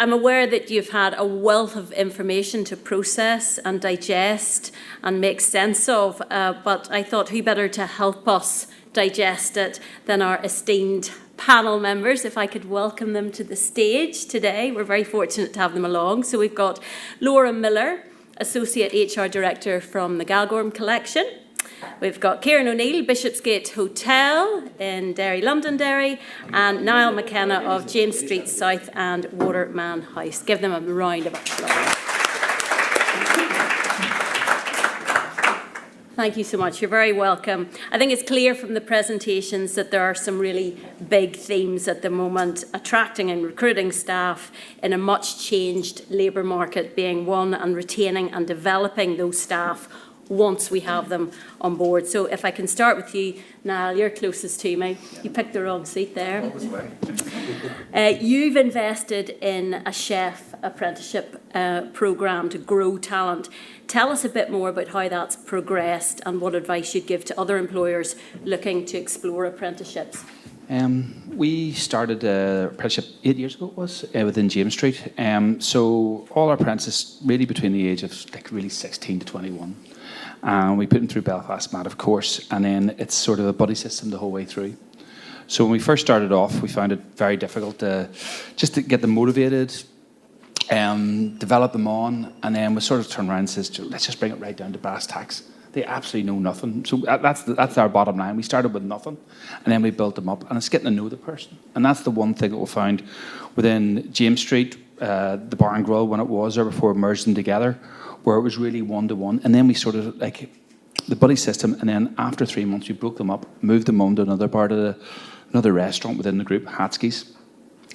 I'm aware that you've had a wealth of information to process and digest and make sense of, but I thought who better to help us digest it than our esteemed panel members. If I could welcome them to the stage today. We're very fortunate to have them along. So we've got Laura Millar, Associate HR Director from the Galgorm Collection. We've got Ciaran O'Neill, Bishopsgate Hotel in Derry, Londonderry, and Niall McKenna of James Street South and Waterman House. Give them a round of applause. Thank you so much. You're very welcome. I think it's clear from the presentations that there are some really big themes at the moment. Attracting and recruiting staff in a much changed labour market being one, and retaining and developing those staff once we have them on board. So if I can start with you, Niall, you're closest to me. You picked the wrong seat there. You've invested in a chef apprenticeship programme to grow talent. Tell us a bit more about how that's progressed and what advice you'd give to other employers looking to explore apprenticeships. We started apprenticeship 8 years ago, it was, within James Street. So all our apprentices really between the age of 16 to 21. We put them through Belfast MAT, of course, and then it's sort of a buddy system the whole way through. So when we first started off, we found it very difficult just to get them motivated, develop them on, and then we sort of turn around and says, let's just bring it right down to brass tacks. They absolutely know nothing. So that's our bottom line. We started with nothing, and then we built them up, and it's getting to know the person. And that's the one thing that we found within James Street, the Bar and Grill, when it was there before we merged them together, where it was really one-to-one. And then we sort of, like, the buddy system, and then after 3 months, we broke them up, moved them on to another part of another restaurant within the group, Hatski's.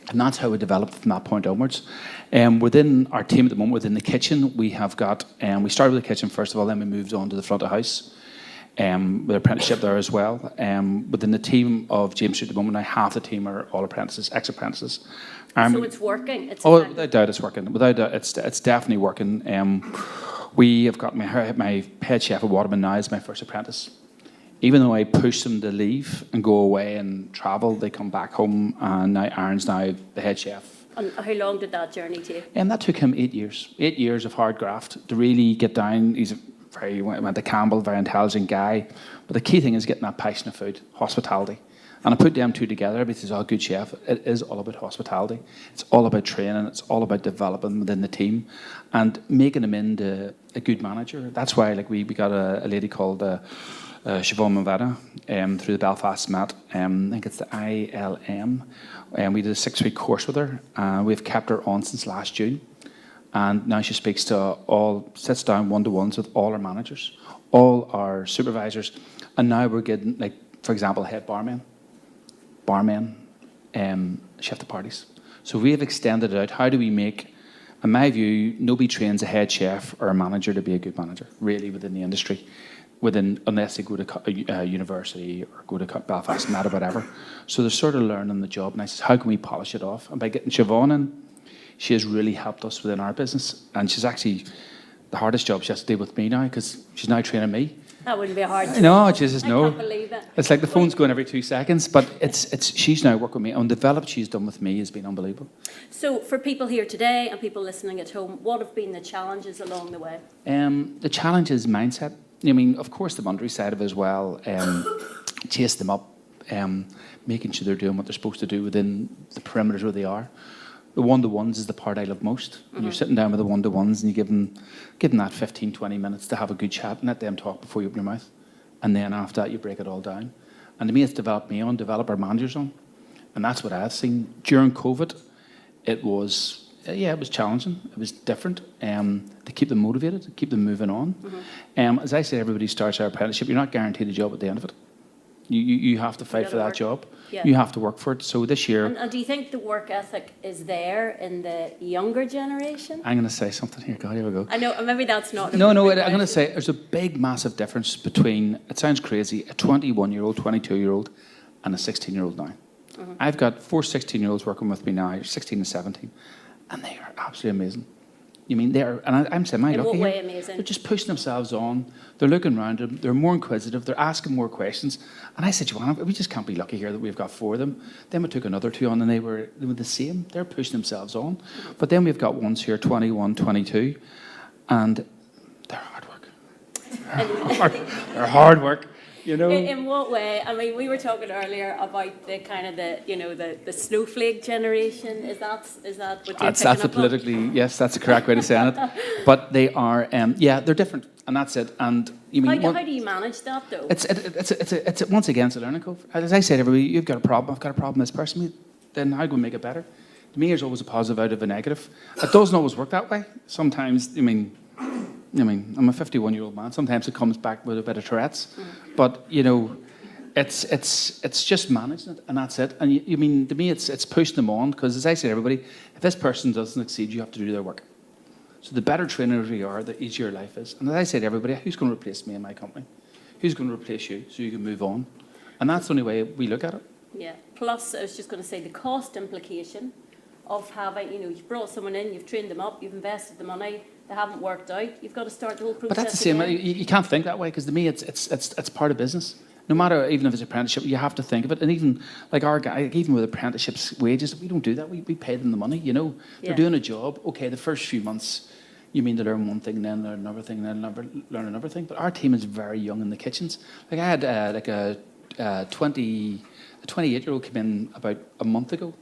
And that's how we developed from that point onwards. Within our team at the moment, within the kitchen, we have got, we started with the kitchen first of all, then we moved on to the front of house, with apprenticeship there as well. Within the team of James Street at the moment, now half the team are all apprentices, ex-apprentices. So it's working? Without doubt it's working. Without doubt, it's definitely working. We have got my head chef at Waterman now is my first apprentice. Even though I push them to leave and go away and travel, they come back home, and now Aaron's now the head chef. And how long did that journey take? That took him 8 years. 8 years of hard graft to really get down. He went to Campbell, very intelligent guy. But the key thing is getting that passion of food, hospitality. And I put them two together. Everybody says, oh, good chef. It is all about hospitality. It's all about training. It's all about developing within the team and making them into a good manager. That's why, like, we got a lady called Siobhan McKenna through the Belfast MAT. I think it's the ILM. We did a 6-week course with her. We've kept her on since last June. And now she speaks to sits down one-to-ones with all our managers, all our supervisors. And now we're getting, like, for example, head barmen, chef de parties. So we have extended it out. How do we make, in my view, nobody trains a head chef or a manager to be a good manager, really, within the industry, unless they go to university or go to Belfast MAT or whatever. So they're sort of learning the job. And I said, how can we polish it off? And by getting Siobhan in, she has really helped us within our business. And she's actually, the hardest job she has to do with me now, because she's now training me. That wouldn't be a hard job. No, Jesus, no. I can't believe it. It's like the phone's going every 2 seconds, but she's now working with me, and the development she's done with me has been unbelievable. So for people here today and people listening at home, what have been the challenges along the way? The challenge is mindset. I mean, of course, the boundary side of it as well. Chase them up, making sure they're doing what they're supposed to do within the perimeters where they are. The one-to-ones is the part I love most. When you're sitting down with the one-to-ones and you give them that 15, 20 minutes to have a good chat and let them talk before you open your mouth. And then after that, you break it all down. And to me, it's developed me on, develop our managers on. And that's what I've seen. During COVID, it was challenging. It was different to keep them motivated, to keep them moving on. As I say, everybody starts our apprenticeship. You're not guaranteed a job at the end of it. You have to fight for that job. Yeah. You have to work for it. So this year... And do you think the work ethic is there in the younger generation? I'm going to say something here. God, here we go. I know, maybe that's not... No, I'm going to say there's a big, massive difference between, it sounds crazy, a 21-year-old, 22-year-old and a 16-year-old now. I've got 4 16-year-olds working with me now, 16 and 17, and they are absolutely amazing. You mean they're, and I'm semi-lucky In what here. way amazing? They're just pushing themselves on. They're looking around them. They're more inquisitive. They're asking more questions. And I said, Joanna, we just can't be lucky here that we've got 4 of them. Then we took another 2 on, and they were the same. They're pushing themselves on. But then we've got ones here, 21, 22, and they're hard work. They're hard work. You know. In what way? I mean, we were talking earlier about the kind of the snowflake generation. Is that what you're That's picking the up politically, yes, that's the correct way to say it. But they are, yeah, they're different, and that's it. And you mean on? How do you manage that though? It's once again, it's a learning curve. As I said, everybody, you've got a problem. I've got a problem with this person. Then how do we make it better? To me, there's always a positive out of a negative. It doesn't always work that way. Sometimes, I mean, I'm a 51-year-old man. Sometimes it comes back with a bit of Tourette's, but you know, it's just managing it, and that's it. And you mean to me, it's pushing them on, because as I said, everybody, if this person doesn't exceed, you have to do their work. So the better trainers you are, the easier life is. And as I said, everybody, who's going to replace me in my company? Who's going to replace you so you can move on? And that's the only way we look at it. Yeah. Plus, I was just going to say the cost implication of having, you've brought someone in, you've trained them up, you've invested the money. They haven't worked out. You've got to start the whole process. But that's the same. You can't think that way, because to me, it's part of business. No matter, even if it's apprenticeship, you have to think of it. And even like our guy, even with apprenticeships wages, we don't do that. We pay them the money. They're doing a job. Okay, the first few months, you mean to learn one thing, then learn another thing, then learn another thing. But our team is very young in the kitchens. Like I had a 28-year-old come in about a month ago.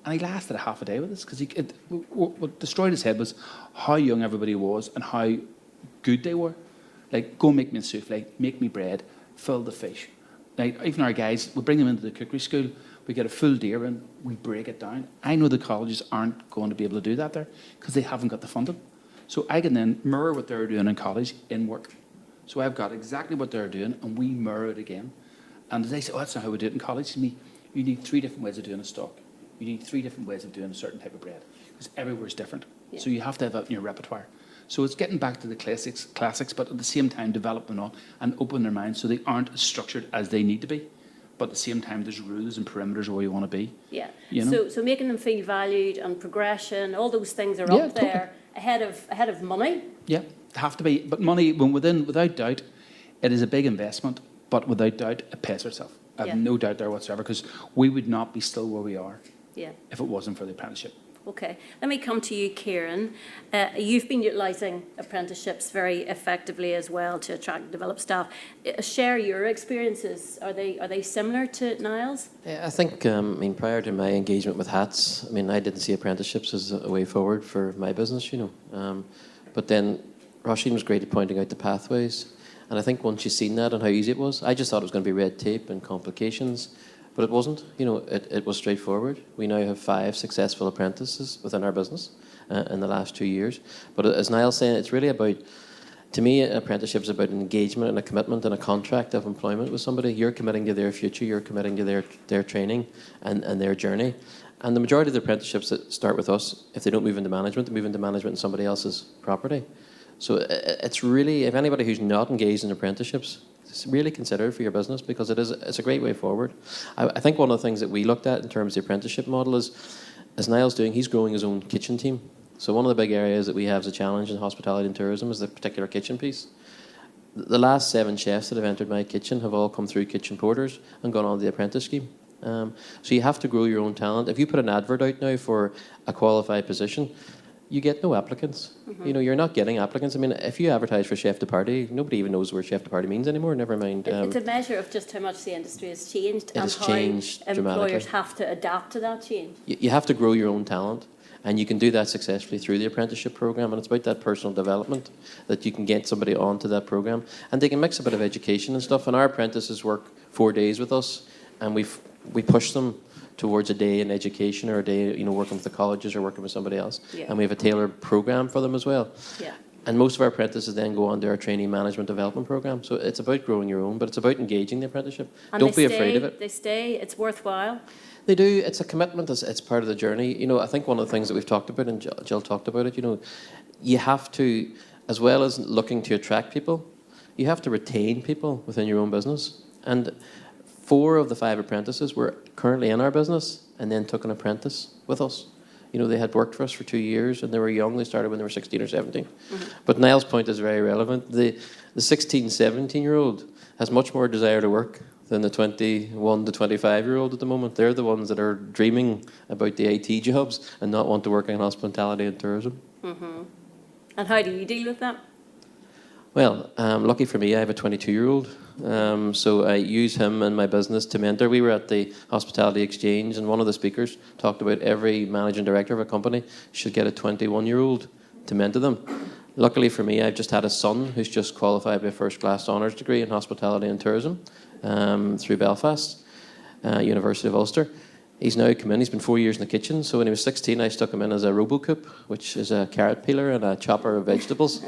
And he lasted a half a day with us, because what destroyed his head was how young everybody was and how good they were. Like, go make me a souffle, make me bread, fill the fish. Like, even our guys, we bring them into the cookery school, we get a full deer in, we break it down. I know the colleges aren't going to be able to do that there, because they haven't got the funding. So I can then mirror what they're doing in college in work. So I've got exactly what they're doing, and we mirror it again. And they say, that's not how we do it in college. To me, you need 3 different ways of doing a stock. You need 3 different ways of doing a certain type of bread, because everywhere's different. Yeah. So you have to have that in your repertoire. So it's getting back to the classics, but at the same time develop them on and open their minds so they aren't as structured as they need to be. But at the same time, there's rules and perimeters where you want to be. Yeah. So making them feel valued and progression, all those things are up there ahead of money. Yeah, have to be. But money, without doubt, it is a big investment. But without doubt, it pays itself. I have no doubt there whatsoever, because we would not be still where we are. Yeah. If it wasn't for the apprenticeship. Okay. Let me come to you, Ciaran. You've been utilising apprenticeships very effectively as well to attract and develop staff. Share your experiences. Are they similar to Niall's? Yeah, I think, prior to my engagement with HATS, I didn't see apprenticeships as a way forward for my business, But then Roisin was great at pointing out the pathways. And I think once you've seen that and how easy it was, I just thought it was going to be red tape and complications. But it wasn't. It was straightforward. We now have 5 successful apprentices within our business in the last 2 years. But as Niall's saying, it's really about, to me, an apprenticeship is about an engagement and a commitment and a contract of employment with somebody. You're committing to their future, you're committing to their training and their journey. And the majority of the apprenticeships that start with us, if they don't move into management, they move into management in somebody else's property. So it's really, if anybody who's not engaged in apprenticeships, really consider it for your business, because it's a great way forward. I think one of the things that we looked at in terms of the apprenticeship model is, as Niall's doing, he's growing his own kitchen team. So one of the big areas that we have as a challenge in hospitality and tourism is the particular kitchen piece. The last 7 chefs that have entered my kitchen have all come through kitchen porters and gone on to the apprentice scheme. So you have to grow your own talent. If you put an advert out now for a qualified position, you get no applicants. Mm-hmm. You're not getting applicants. If you advertise for chef de partie, nobody even knows where chef de partie means anymore, never mind. It's a measure of just how much the industry has changed and how employers have to adapt to that change. You have to grow your own talent, and you can do that successfully through the apprenticeship program, and it's about that personal development, that you can get somebody onto that program. And they can mix a bit of education and stuff, and our apprentices work 4 days with us, and we push them towards a day in education or a day, working with the colleges or working with somebody else. Yeah. And we have a tailored program for them as well. Yeah. And most of our apprentices then go on to our trainee management development program. So it's about growing your own, but it's about engaging the apprenticeship. And don't be afraid of it. They stay. It's worthwhile. They do. It's a commitment. It's part of the journey. I think one of the things that we've talked about, and Jill talked about it, you have to, as well as looking to attract people, you have to retain people within your own business. And 4 of the 5 apprentices were currently in our business and then took an apprentice with us. You know, they had worked for us for 2 years and they were young. They started when they were 16 or 17. But Niall's point is very relevant. The 16, 17-year-old has much more desire to work than the 21 to 25-year-old at the moment. They're the ones that are dreaming about the IT jobs and not want to work in hospitality and tourism. And how do you deal with that? Well, lucky for me, I have a 22-year-old. So I use him in my business to mentor. We were at the Hospitality Exchange and one of the speakers talked about every managing director of a company should get a 21-year-old to mentor them. Luckily for me, I've just had a son who's just qualified with a first-class honours degree in hospitality and tourism through Belfast, University of Ulster. He's now come in, he's been 4 years in the kitchen, so when he was 16 I stuck him in as a robocoop, which is a carrot peeler and a chopper of vegetables.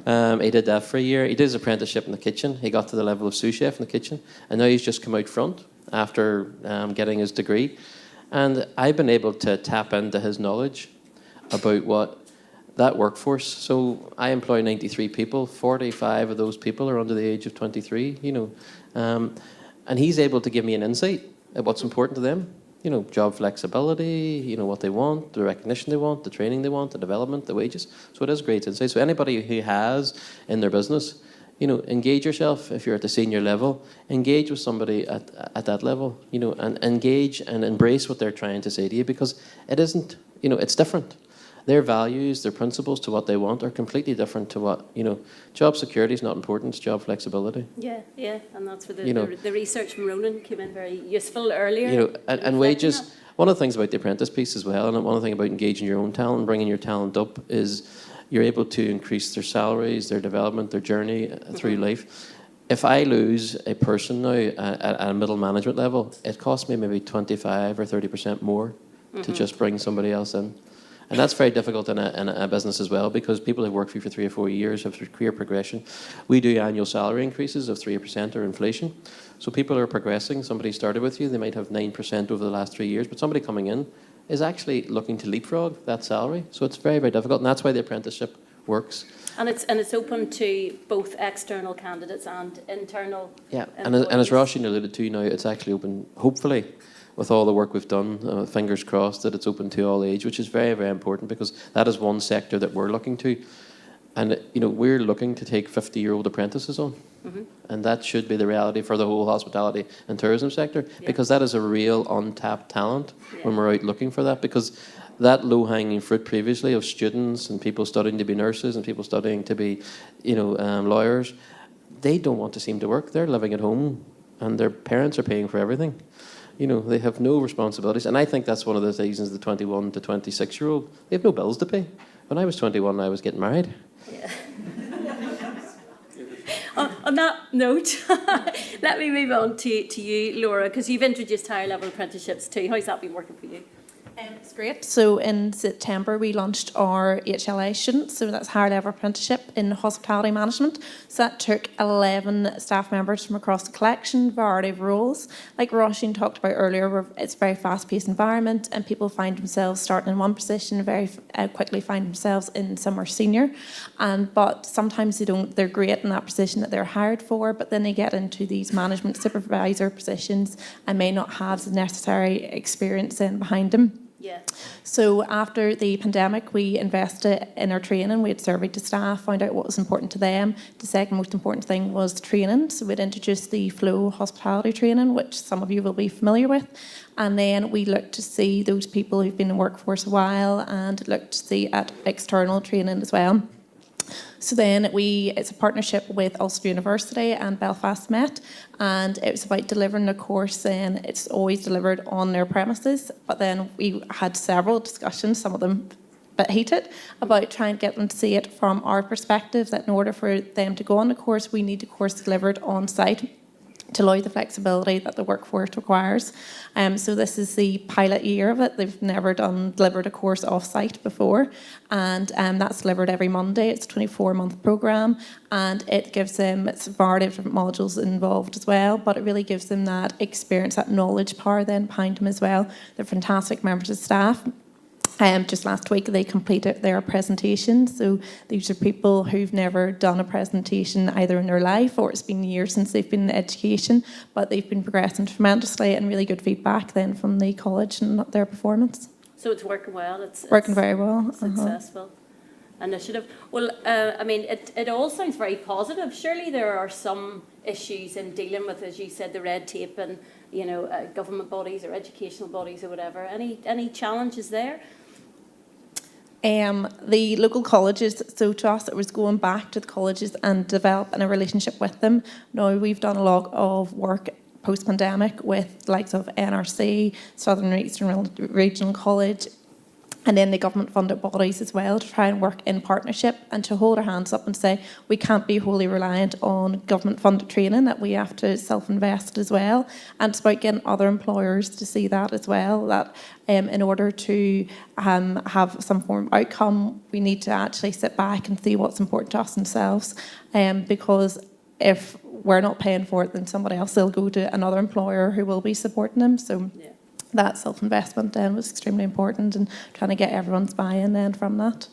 He did that for a year. He did his apprenticeship in the kitchen, he got to the level of sous chef in the kitchen, and now he's just come out front after getting his degree. And I've been able to tap into his knowledge about what that workforce, so I employ 93 people, 45 of those people are under the age of 23, you know, and he's able to give me an insight at what's important to them. You know, job flexibility, you know, what they want, the recognition they want, the training they want, the development, the wages. So it is great insight. So anybody who has in their business, you know, engage yourself. If you're at the senior level, engage with somebody at that level, you know, and engage and embrace what they're trying to say to you, because it isn't, you know, it's different. Their values, their principles to what they want are completely different to what, you know, job security is not important, it's job flexibility. Yeah, and that's where the research from Ronan came in very useful earlier. You know, and wages, one of the things about the apprentice piece as well, and one of the things about engaging your own talent and bringing your talent up is you're able to increase their salaries, their development, their journey through life. If I lose a person now at a middle management level, it costs me maybe 25 or 30% more to just bring somebody else in. And that's very difficult in a business as well, because people who've worked for you for 3 or 4 years have career progression. We do annual salary increases of 3% or inflation. So people are progressing. Somebody started with you, they might have 9% over the last 3 years, but somebody coming in is actually looking to leapfrog that salary. So it's very, very difficult, and that's why the apprenticeship works. And it's open to both external candidates and internal. Yeah, and as Roisin alluded to, now it's actually open, hopefully, with all the work we've done, fingers crossed that it's open to all age, which is very, very important, because that is one sector that we're looking to. And, you know, we're looking to take 50-year-old apprentices on. And that should be the reality for the whole hospitality and tourism sector, because that is a real untapped talent when we're out looking for that. Because that low-hanging fruit previously of students and people studying to be nurses and people studying to be, you know, lawyers, they don't want to seem to work. They're living at home and their parents are paying for everything. You know, they have no responsibilities. And I think that's one of the reasons the 21 to 26-year-old, they have no bills to pay. When I was 21, I was getting married. Yeah. On that note, let me move on to you, Laura, because you've introduced higher level apprenticeships too. How's that been working for you? It's great. So in September we launched our HLA students, so that's higher level apprenticeship in hospitality management. So that took 11 staff members from across the collection, variety of roles. Like Roisin talked about earlier, it's a very fast-paced environment and people find themselves starting in one position, very quickly find themselves in somewhere senior. But sometimes they're great in that position that they're hired for, but then they get into these management supervisor positions and may not have the necessary experience in behind them. Yeah. So after the pandemic, we invested in our training. We had surveyed the staff, found out what was important to them. The second most important thing was the training. So we'd introduced the Flow hospitality training, which some of you will be familiar with. And then we looked to see those people who've been in the workforce a while and looked to see at external training as well. So then it's a partnership with Ulster University and Belfast Met, and it was about delivering a course, and it's always delivered on their premises. But then we had several discussions, some of them a bit heated, about trying to get them to see it from our perspective, that in order for them to go on the course, we need the course delivered on site to allow the flexibility that the workforce requires. So this is the pilot year of it. They've never delivered a course off-site before, and that's delivered every Monday. It's a 24-month programme, and it gives them, it's a variety of different modules involved as well, but it really gives them that experience, that knowledge power then behind them as well. They're fantastic members of staff. Just last week they completed their presentation. So these are people who've never done a presentation either in their life, or it's been years since they've been in education, but they've been progressing tremendously, and really good feedback then from the college and their performance. So it's working well. It's Working very well. successful initiative. Well, I mean, it all sounds very positive. Surely there are some issues in dealing with, as you said, the red tape and, you know, government bodies or educational bodies or whatever. Any challenges there? The local colleges, so to us it was going back to the colleges and developing a relationship with them. Now we've done a lot of work post-pandemic with the likes of NRC, Southern Eastern Regional College, and then the government-funded bodies as well, to try and work in partnership and to hold our hands up and say we can't be wholly reliant on government-funded training, that we have to self-invest as well. And it's about getting other employers to see that as well, that in order to have some form of outcome, we need to actually sit back and see what's important to us themselves. Because if we're not paying for it, then somebody else will go to another employer who will be supporting them. So. Yeah. That self-investment then was extremely important, and trying to get everyone's buy-in then from that.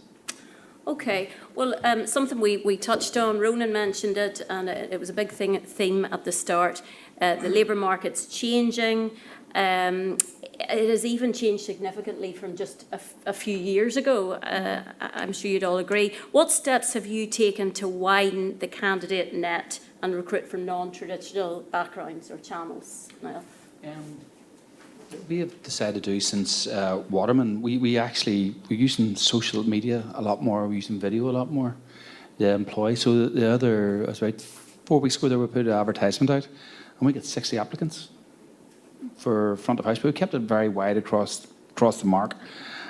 Okay, well, something we touched on, Ronan mentioned it, and it was a big theme at the start. The labour market's changing. It has even changed significantly from just a few years ago. I'm sure you'd all agree. What steps have you taken to widen the candidate net and recruit from non-traditional backgrounds or channels, Niall? We have decided to do since Waterman. We're using social media a lot more. We're using video a lot more. The employee. So it was about 4 weeks ago, we put an advertisement out, and we get 60 applicants for front of house. But we kept it very wide across the mark.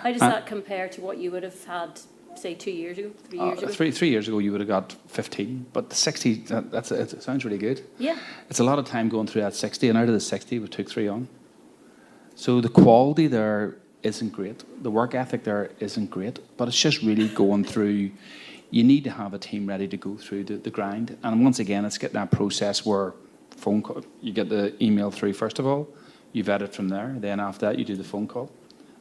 How does that compare to what you would have had, say, 2 years ago, 3 years ago? 3 years ago, you would have got 15, but the 60, it sounds really good. Yeah. It's a lot of time going through that 60, and out of the 60, we took 3 on. So the quality there isn't great. The work ethic there isn't great, but it's just really going through. You need to have a team ready to go through the grind. And once again, it's getting that process where phone call, you get the email through first of all, you vet it from there. Then after that, you do the phone call.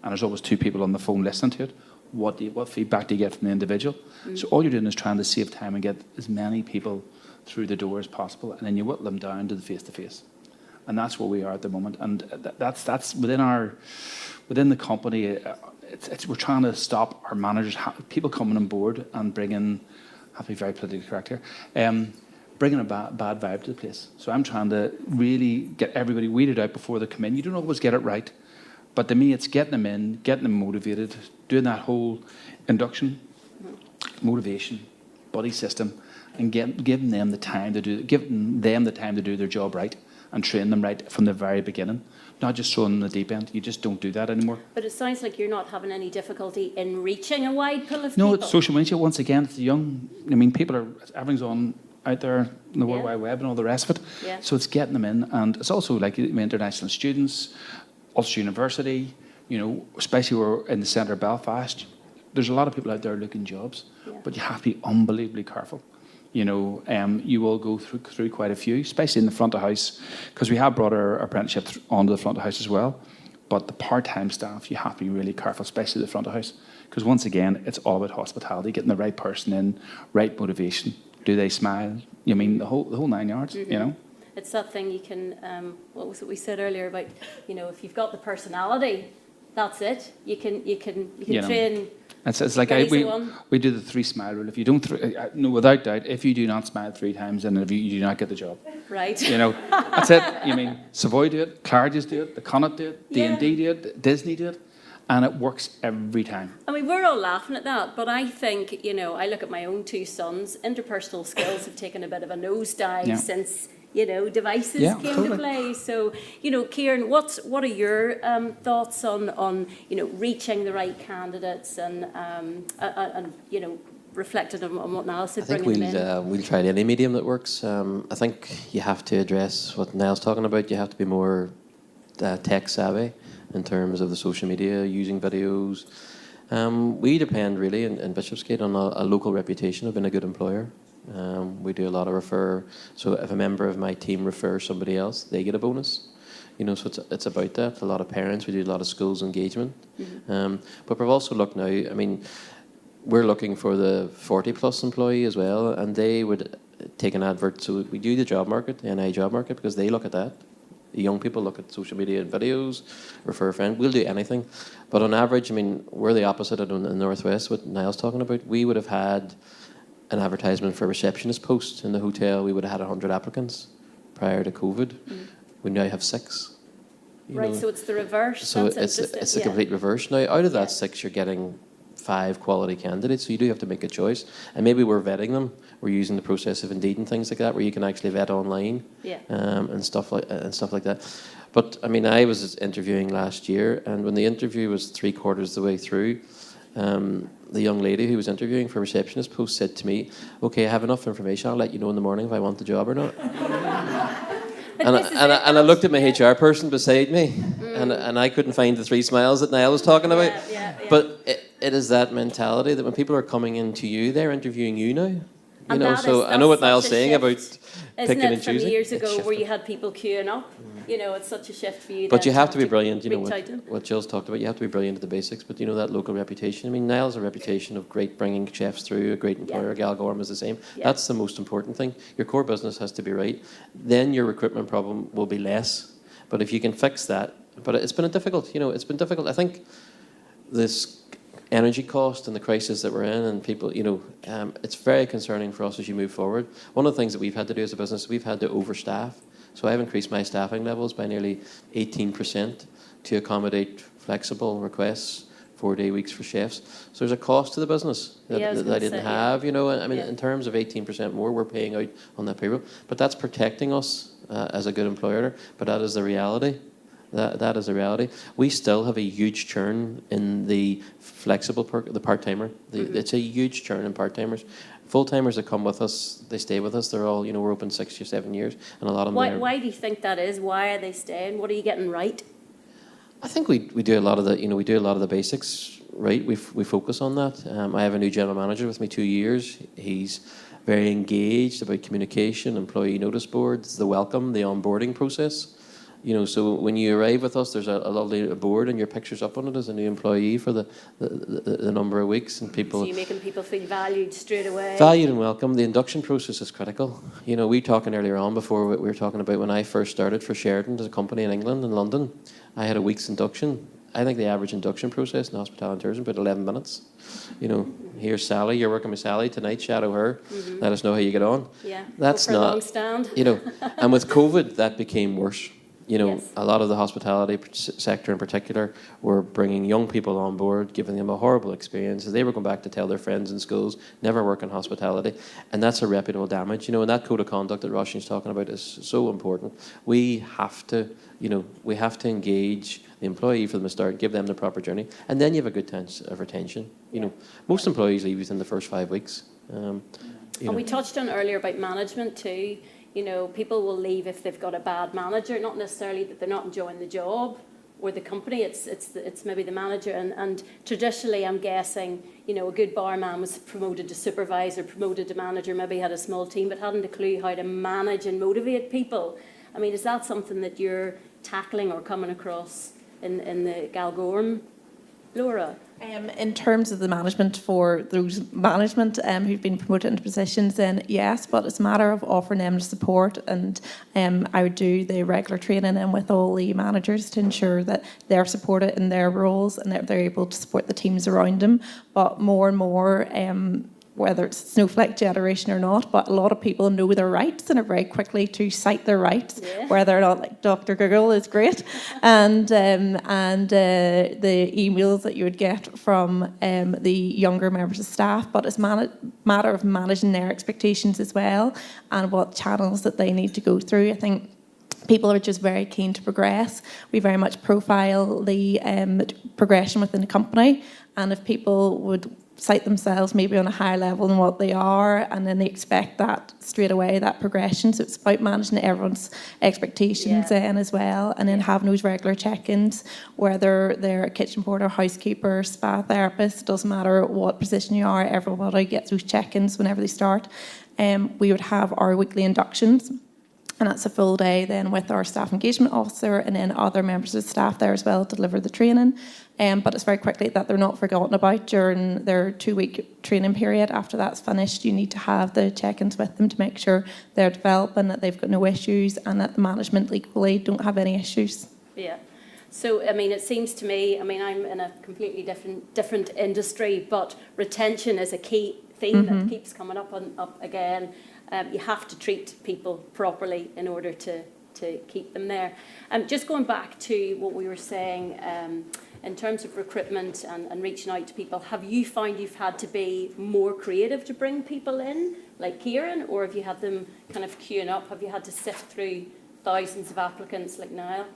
And there's always 2 people on the phone listening to it. What feedback do you get from the individual? So all you're doing is trying to save time and get as many people through the door as possible. And then you whittle them down to the face-to-face. And that's where we are at the moment, and that's within the company. We're trying to stop our managers, people coming on board and bringing. I have to be very politically correct here. Bringing a bad vibe to the place. So I'm trying to really get everybody weeded out before they come in. You don't always get it right, but to me, it's getting them in, getting them motivated, doing that whole induction, motivation, buddy system, and giving them the time to do their job right. And train them right from the very beginning, not just throwing them in the deep end. You just don't do that anymore. But it sounds like you're not having any difficulty in reaching a wide pool of people. No, it's social media. Once again, it's the young. I mean, everything's on out there in the World Wide Web and all the rest of it. Yeah. So it's getting them in, and it's also like international students, Ulster University. You know, especially we're in the centre of Belfast. There's a lot of people out there looking jobs, but you have to be unbelievably careful. You know, you will go through quite a few, especially in the front of house, because we have brought our apprenticeship onto the front of house as well. But the part-time staff, you have to be really careful, especially the front of house, because once again, it's all about hospitality, getting the right person in, right motivation. Do they smile? You mean the whole 9 yards? You know. It's that thing you can. What was it we said earlier about? You know, if you've got the personality, that's it. You can train. It's like we do the 3 smile rule. If you don't, no, without doubt, if you do not smile 3 times, then you do not get the job. Right. You know, that's it. You mean Savoy do it, Clarges do it, the Connaught do it, D&D do it, Disney do it, and it works every time. I mean, we're all laughing at that, but I think, you know, I look at my own 2 sons. Interpersonal skills have taken a bit of a nosedive since, you know, devices came to play. So, you know, Ciaran, what are your thoughts on you know, reaching the right candidates and you know, reflected on what Niall said? I think we'll try any medium that works. I think you have to address what Niall's talking about. You have to be more tech savvy in terms of the social media, using videos. We depend really in Bishopsgate on a local reputation of being a good employer. We do a lot of refer. So if a member of my team refers somebody else, they get a bonus. You know, so it's about that. A lot of parents. We do a lot of schools engagement. But we've also looked now. I mean, we're looking for the 40-plus employee as well, and they would take an advert. So we do the job market, the NI job market, because they look at that. The young people look at social media and videos, refer a friend. We'll do anything. But on average, I mean, we're the opposite in the Northwest, what Niall's talking about. We would have had an advertisement for a receptionist post in the hotel. We would have had 100 applicants prior to COVID. We now have 6. Right, so it's the reverse. So That's it's the complete reverse. Now, out of that 6, you're getting 5 quality candidates, so you do have to make a choice. And maybe we're vetting them. We're using the process of Indeed and things like that, where you can actually vet online, and stuff like that. But I mean, I was interviewing last year, and when the interview was 3/4 of the way through, the young lady who was interviewing for a receptionist post said to me, "Okay, I have enough information. I'll let you know in the morning if I want the job or not." And I looked at my HR person beside me, and I couldn't find the 3 smiles that Niall was talking about. But it is that mentality that when people are coming into you, they're interviewing you now. You know, so I know what Niall's saying about picking and choosing. From years ago where you had people queuing up? You know, it's such a shift for you. But you have to be brilliant, you know, what Jill's talked about. You have to be brilliant at the basics, but you know, that local reputation. I mean, Niall's a reputation of great bringing chefs through, a great employer. Galgorm is the same. That's the most important thing. Your core business has to be right. Then your recruitment problem will be less. But if you can fix that, but it's been it's been difficult. I think this energy cost and the crisis that we're in, and people, it's very concerning for us as you move forward. One of the things that we've had to do as a business, we've had to overstaff. So I've increased my staffing levels by nearly 18% to accommodate flexible requests, 4-day weeks for chefs. So there's a cost to the business that I didn't have, I mean, in terms of 18% more we're paying out on that payroll. But that's protecting us as a good employer, but that is the reality. That is a reality. We still have a huge churn in the flexible the part-timer. It's a huge churn in part-timers. Full-timers that come with us, they stay with us. They're all, we're open 6 or 7 years, and a lot of them. Why do you think that is? Why are they staying? What are you getting right? I think we do a lot of the basics right. We focus on that. I have a new general manager with me 2 years. He's very engaged about communication, employee notice boards, the welcome, the onboarding process. So when you arrive with us, there's a lovely board, and your picture's up on it as a new employee for the number of weeks, and people. So you're making people feel valued straight away. Valued and welcome. The induction process is critical. We were talking earlier on before we were talking about when I first started for Ciaran as a company in England, in London. I had a week's induction. I think the average induction process in hospitality and tourism about 11 minutes. Here's Sally. You're working with Sally tonight. Shadow her. Let us know how you get on. Yeah. That's Go for not. A long stand. And with COVID, that became worse. Yes. A lot of the hospitality sector in particular were bringing young people on board, giving them a horrible experience. They were going back to tell their friends in schools, never work in hospitality. And that's a reputable damage. And that code of conduct that Roisin's talking about is so important. We have to engage the employee from the start, give them the proper journey. And then you have a good chance of retention. Most employees leave within the first 5 weeks. And we touched on earlier about management too. People will leave if they've got a bad manager, not necessarily that they're not enjoying the job or the company, it's maybe the manager. And traditionally, I'm guessing, a good barman was promoted to supervisor, promoted to manager, maybe had a small team, but hadn't a clue how to manage and motivate people. I mean, is that something that you're tackling or coming across in the Galgorm, Laura? In terms of the management for those who've been promoted into positions, then yes, but it's a matter of offering them the support, and I would do the regular training and with all the managers to ensure that they're supported in their roles and that they're able to support the teams around them. But more and more, whether it's snowflake generation or not, but a lot of people know their rights and are very quickly to cite their rights, whether or not, like Dr. Google is great, and the emails that you would get from the younger members of staff. But it's a matter of managing their expectations as well, and what channels that they need to go through. I think people are just very keen to progress. We very much profile the progression within the company, and if people would cite themselves maybe on a higher level than what they are, and then they expect that straight away, that progression. So it's about managing everyone's expectations then as well, and then having those regular check-ins, whether they're a kitchen porter, housekeeper, spa therapist, doesn't matter what position you are, everybody gets those check-ins whenever they start. We would have our weekly inductions, And that's a full day then with our staff engagement officer and then other members of staff there as well to deliver the training. But it's very quickly that they're not forgotten about during their 2-week training period. After that's finished, you need to have the check-ins with them to make sure they're developing, that they've got no issues, and that the management equally don't have any issues. Yeah. So, I mean, it seems to me, I mean, I'm in a completely different industry, but retention is a key theme that keeps coming up again. You have to treat people properly in order to keep them there. Just going back to what we were saying, in terms of recruitment and reaching out to people, have you found you've had to be more creative to bring people in, like Ciaran, or have you had them kind of queuing up? Have you had to sift through thousands of applicants like Niall?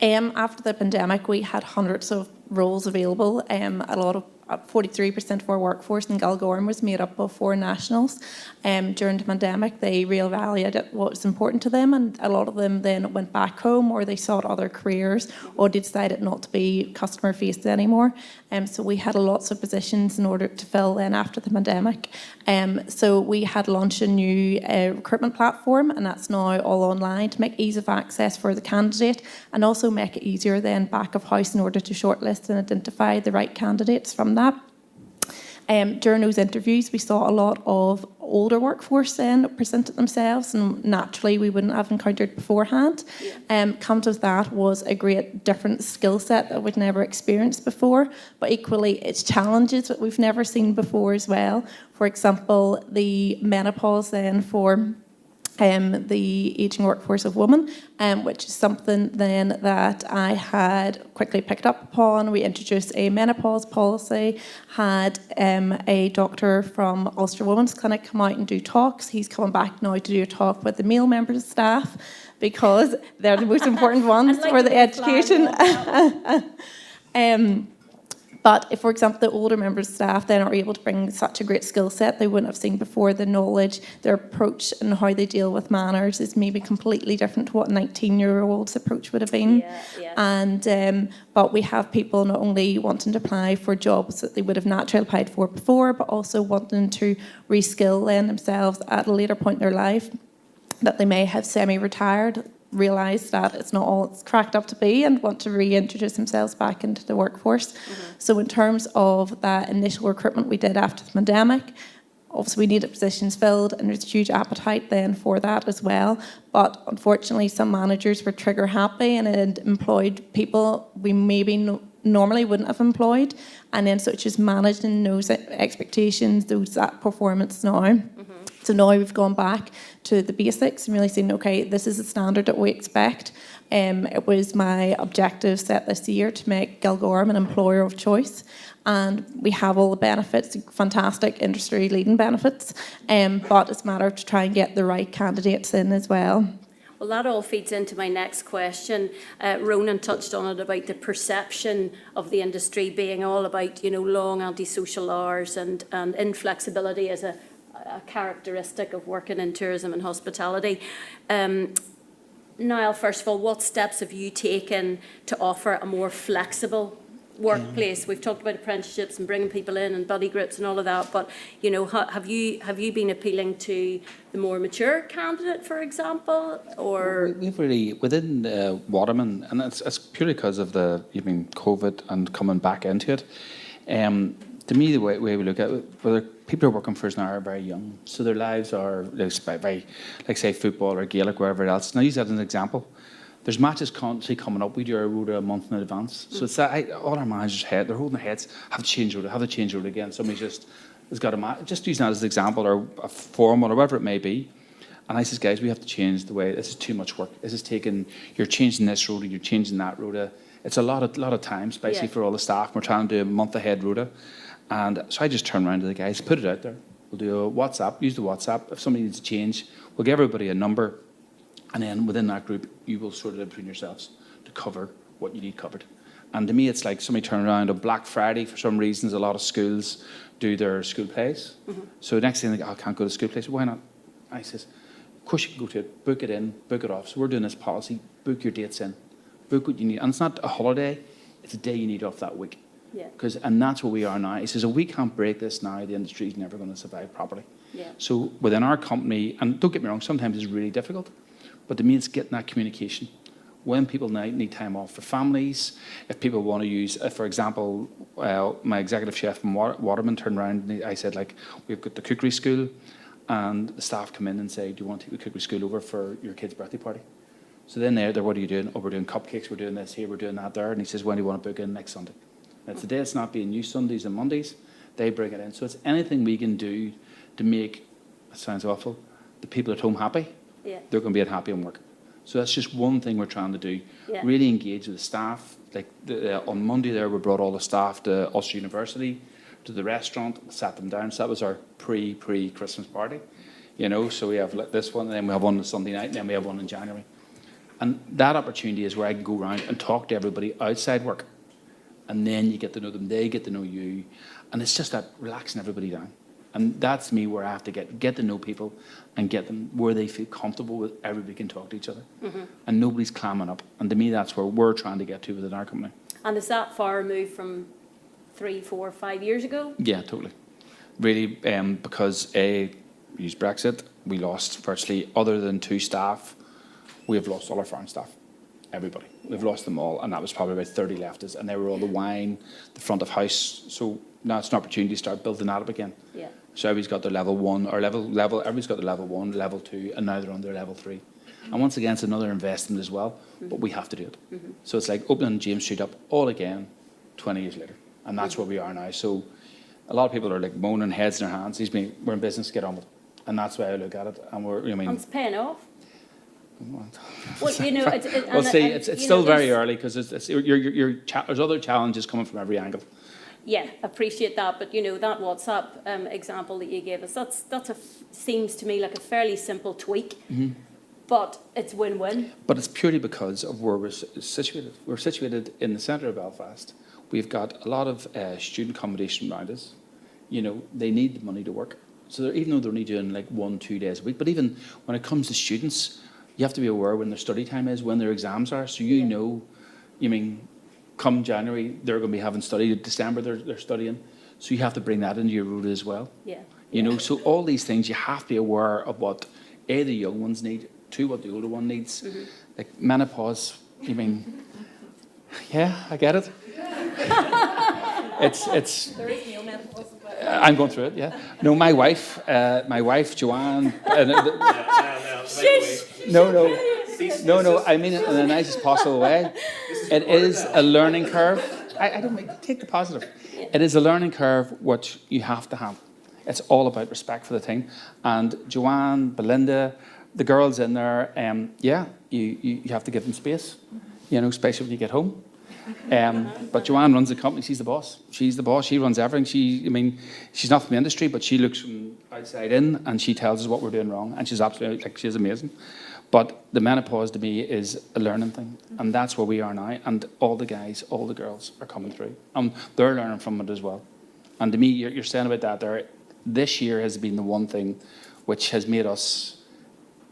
After the pandemic, we had hundreds of roles available. A lot of 43% of our workforce in Galgorm was made up of foreign nationals. During the pandemic, they reevaluated what was important to them, and a lot of them then went back home, or they sought other careers, or they decided not to be customer facing anymore. So we had lots of positions in order to fill then after the pandemic. So we had launched a new recruitment platform, and that's now all online to make ease of access for the candidate, and also make it easier then back of house in order to shortlist and identify the right candidates from that. During those interviews, we saw a lot of older workforce then presented themselves, and naturally we wouldn't have encountered beforehand. Comes with that was a great different skill set that we'd never experienced before, but equally it's challenges that we've never seen before as well. For example, the menopause then for the ageing workforce of women, which is something then that I had quickly picked up upon. We introduced a menopause policy, had a doctor from Ulster Women's Clinic come out and do talks. He's coming back now to do a talk with the male members of staff, because they're the most important ones for the education. But if, for example, the older members of staff then are able to bring such a great skill set they wouldn't have seen before, the knowledge, their approach and how they deal with manners is maybe completely different to what a 19-year-old's approach would have been. And but we have people not only wanting to apply for jobs that they would have naturally applied for before, but also wanting to reskill then themselves at a later point in their life, that they may have semi-retired, realise that it's not all it's cracked up to be, and want to reintroduce themselves back into the workforce. So in terms of that initial recruitment we did after the pandemic, obviously we needed positions filled, and there's a huge appetite then for that as well. But unfortunately, some managers were trigger happy and had employed people we maybe normally wouldn't have employed, and then so it's just managing those expectations, that performance now. So now we've gone back to the basics and really saying, okay, this is the standard that we expect. It was my objective set this year to make Galgorm an employer of choice. And we have all the benefits, fantastic industry-leading benefits, but it's a matter to try and get the right candidates in as well. Well, that all feeds into my next question. Ronan touched on it about the perception of the industry being all about, long antisocial hours and inflexibility as a characteristic of working in tourism and hospitality. Niall, first of all, what steps have you taken to offer a more flexible workplace? We've talked about apprenticeships and bringing people in and buddy groups and all of that, but have you been appealing to the more mature candidate, for example, or we've really within Waterman, and it's purely because of the COVID and coming back into it. To me, the way we look at it, whether people are working for us now are very young, so their lives are very, like say football or Gaelic, wherever else. Now, use that as an example. There's matches constantly coming up. We do our rota a month in advance, so it's that all our managers' they're holding their heads. Have to change rota again. Somebody just has got just using that as an example, or a formal or whatever it may be. And I says, guys, we have to change the way. This is too much work. This is you're changing this rota, you're changing that rota. It's a lot of time, especially for all the staff. We're trying to do a month ahead rota. And so I just turn around to the guys, put it out there. We'll do a WhatsApp, use the WhatsApp. If somebody needs to change, we'll give everybody a number. And then within that group, you will sort it out between yourselves to cover what you need covered. And to me, it's like somebody turning around on Black Friday. For some reasons, a lot of schools do their school plays. So next thing, I can't go to school plays. Why not? I says, of course you can go to it. Book it in, book it off. So we're doing this policy. Book your dates in. Book what you need. And it's not a holiday. It's a day you need off that week. And that's where we are now. He says, if we can't break this now, the industry is never going to survive properly. So within our company, and don't get me wrong, sometimes it's really difficult. But to me, it's getting that communication. When people need time off for families, if people want to use, for example, my executive chef from Waterman turned around and I said, like, we've got the cookery school, and the staff come in and say, do you want to take the cookery school over for your kid's birthday party? So then they're, what are you doing? Oh, we're doing cupcakes, we're doing this here, we're doing that there. And he says, when do you want to book in next Sunday? And it's the day it's not being used, Sundays and Mondays, they bring it in. So it's anything we can do to make, it sounds awful, the people at home happy. Yeah. They're going to be happy and work. So that's just one thing we're trying to do. Yeah. Really engage with the staff. Like on Monday there, we brought all the staff to Ulster University, to the restaurant, sat them down. So that was our pre-Christmas party. You know, so we have like this one, and then we have one on Sunday night, and then we have one in January. And that opportunity is where I can go around and talk to everybody outside work. And then you get to know them, they get to know you. And it's just that relaxing everybody down. And that's me where I have to get to know people and get them where they feel comfortable with everybody can talk to each other. Mm-hmm. And nobody's clamming up. And to me, that's where we're trying to get to within our company. And is that far removed from 3, 4, 5 years ago? Yeah, totally. Really, because use Brexit, we lost virtually, other than 2 staff, we have lost all our foreign staff. Everybody. We've lost them all. And that was probably about 30 left us. And they were all the wine, the front of house. So now it's an opportunity to start building that up again. Yeah. So everybody's got their level 1, or everybody's got their level 1, level 2, and now they're on their level 3. And once again, it's another investment as well, but we have to do it. Mm-hmm. So it's like opening James Street up all again 20 years later. And that's where we are now. So a lot of people are like moaning heads in their hands. We're in business, get on with it. And that's why I look at it. And And it's paying off. Well, you know, it's still very early because there's other challenges coming from every angle. Yeah, appreciate that. But, you know, that WhatsApp example that you gave us, seems to me like a fairly simple tweak, but it's win-win. But it's purely because of where we're situated. We're situated in the centre of Belfast. We've got a lot of student accommodation around us. You know, they need the money to work. So even though they're only doing like 1-2 days a week, but even when it comes to students, you have to be aware when their study time is, when their exams are. So you know, come January, they're going to be having study. December, they're studying. So you have to bring that into your rota as well. Yeah. You know, so all these things, you have to be aware of what, A, the young ones need, 2, what the older one needs. Mm-hmm. Like menopause, yeah, I get it. It's. There is no menopause. I'm going through it, yeah. No, my wife, Joanne. No, I mean it in the nicest possible way. It is a learning curve. I don't mean, take the positive. It is a learning curve which you have to have. It's all about respect for the thing. And Joanne, Belinda, the girls in there, you have to give them space, especially when you get home. But Joanne runs the company. She's the boss. She's the boss. She runs everything. She's not from the industry, but she looks from outside in, and she tells us what we're doing wrong. And she's absolutely, she's amazing. But the menopause to me is a learning thing, and that's where we are now. And all the guys, all the girls are coming through, and they're learning from it as well. And to me, you're saying about that there. This year has been the one thing which has made us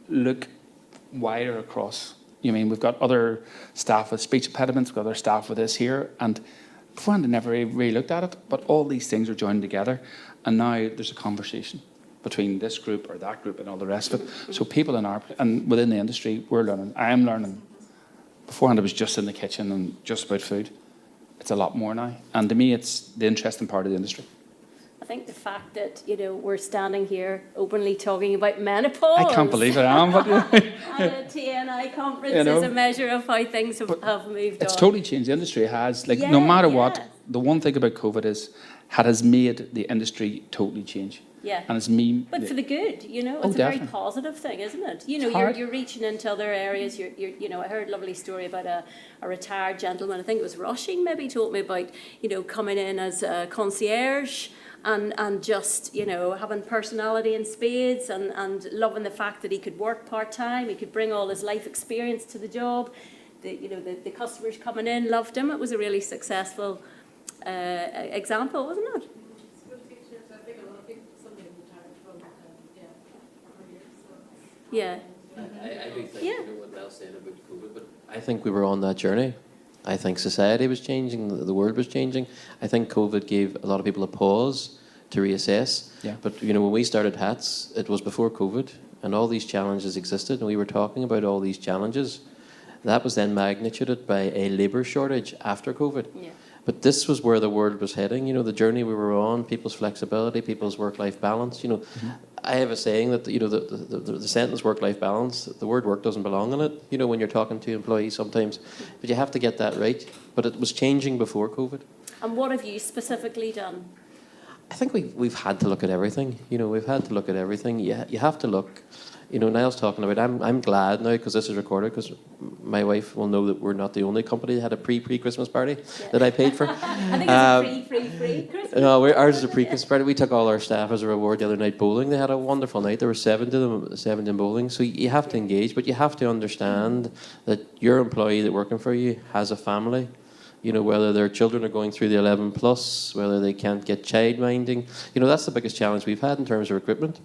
look wider across. We've got other staff with speech impediments, we've got other staff with this here, and beforehand I never really looked at it, but all these things are joined together, and now there's a conversation between this group or that group and all the rest of it. So people and within the industry, we're learning. I am learning. Beforehand I was just in the kitchen and just about food. It's a lot more now, and to me it's the interesting part of the industry. I think the fact that, we're standing here openly talking about menopause. I can't believe I am. But, at a TNI conference is a measure of how things have moved on. It's totally changed. The industry has, no matter what, the one thing about COVID is it has made the industry totally change. Yeah. And it's me. But for the good, it's a very positive thing, isn't it? You're reaching into other areas. I heard a lovely story about a retired gentleman. I think it was Rushing, maybe told me about, coming in as a concierge. And just, having personality in spades and loving the fact that he could work part-time, he could bring all his life experience to the job. The customers coming in loved him. It was a really successful example, wasn't it? School teachers, I think a lot of people, somebody retired from, careers. Yeah. I do think what Mel's saying about COVID, but I think we were on that journey. I think society was changing, the world was changing. I think COVID gave a lot of people a pause to reassess. Yeah. But, when we started Hats, it was before COVID. and all these challenges existed, and we were talking about all these challenges. That was then magnituded by a labour shortage after COVID. Yeah. But this was where the world was heading, the journey we were on, people's flexibility, people's work-life balance. I have a saying that, the sentence work-life balance, the word work doesn't belong in it, when you're talking to employees sometimes. But you have to get that right. But it was changing before COVID. And what have you specifically done? I think we've had to look at everything. We've had to look at everything. You have to look. Niall's talking about. I'm glad now because this is recorded. Because my wife will know that we're not the only company that had a pre-Christmas party that I paid for. I think it's a free Christmas. No, ours is a pre-Christmas party. We took all our staff as a reward the other night bowling. They had a wonderful night. There were 7 in bowling. So you have to engage, but you have to understand that your employee that working for you has a family. Whether their children are going through the 11 plus, whether they can't get childminding. That's the biggest challenge we've had in terms of recruitment.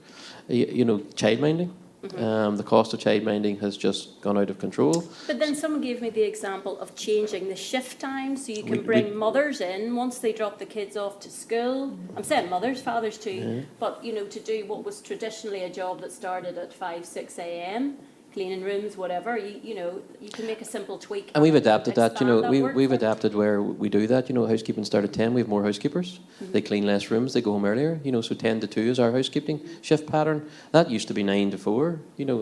Childminding. The cost of childminding has just gone out of control. But then someone gave me the example of changing the shift time so you can bring mothers in once they drop the kids off to school. I'm saying mothers, fathers too, but to do what was traditionally a job that started at 5, 6 a.m. cleaning rooms, whatever, you can make a simple tweak. And we've adapted that, we've workflow. adapted where we do that. Housekeeping start at 10, we have more housekeepers. They clean less rooms, they go home earlier, so 10 to 2 is our housekeeping shift pattern. That used to be 9 to 4,